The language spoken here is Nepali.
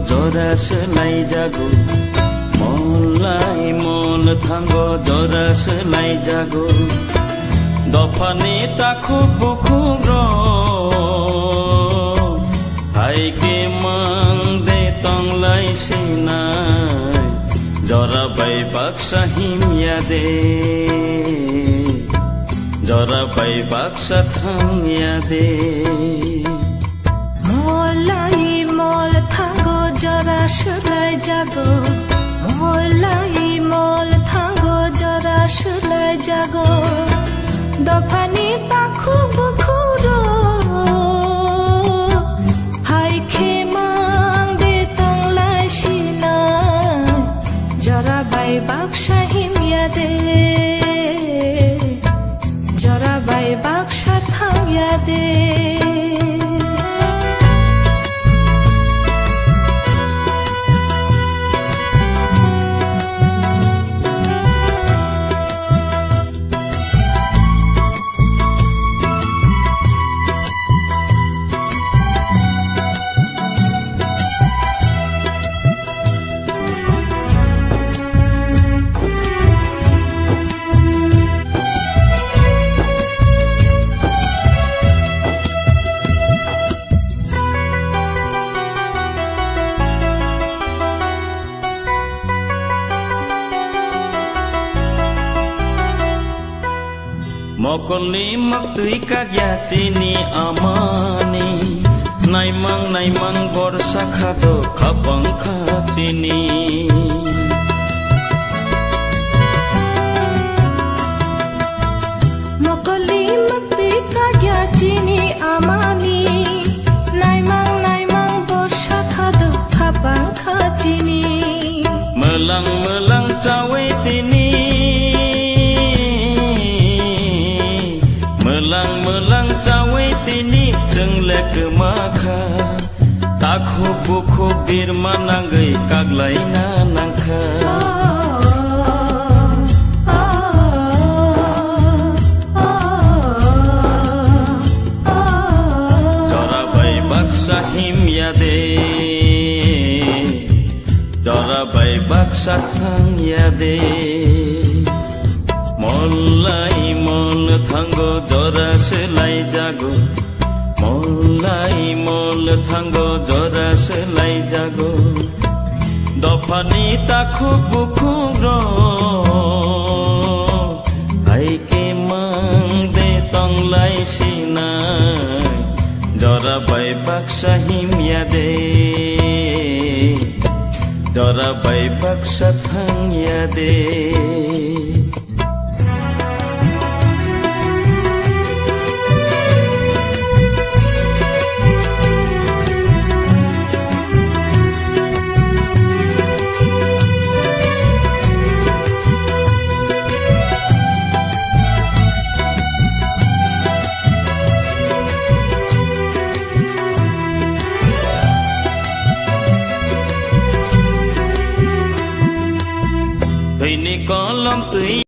जरा सोलाय जागो मलाय मल थांगो जरा सोलाय जागो दफानि ताखुब बुखुब हायके मांदे तंलाय सिनाय जरा बाय बाक्सा हिमिया दे जरा बाय बाक्सा थांगिया दे मलाय मल थांगो जरा सोलाय जागो मलाय मल थांगो जरा सोलाय जागो दफानि ताखुब बुखुब हायके मांदे तंलाय सिनाय जरा बाय बाक्सा हिमिया दे जरा बाय बाक्सा थांगिया दे मकलनि माक्तुइ काग्या चिनी आमानि नाइमां बरसा खादो खाबां खाचिनि मकलनि माक्तुइ काग्या चिनी आमानि नाइमां बरसा खादो खाबां खाचिनि मेलां चावे तिनि मेलां चावे तिनि जोंलेक माखा ताखुब बुखुब बिरमा नांगै काग्लायना नांखा जरा बाय बाक्सा हिमिया दे जरा बाय बाक्सा थांगिया दे मलाय मल थांगो जरा सोलाय जागो मलाय मल थांगो जरा सोलाय जागो दफानि ताखुब बुखुब हायके मांदे तंलाय सिनाय जरा बाय बाक्सा हिमिया दे जरा बाय बाक्सा थांगिया दे Ini kolam tui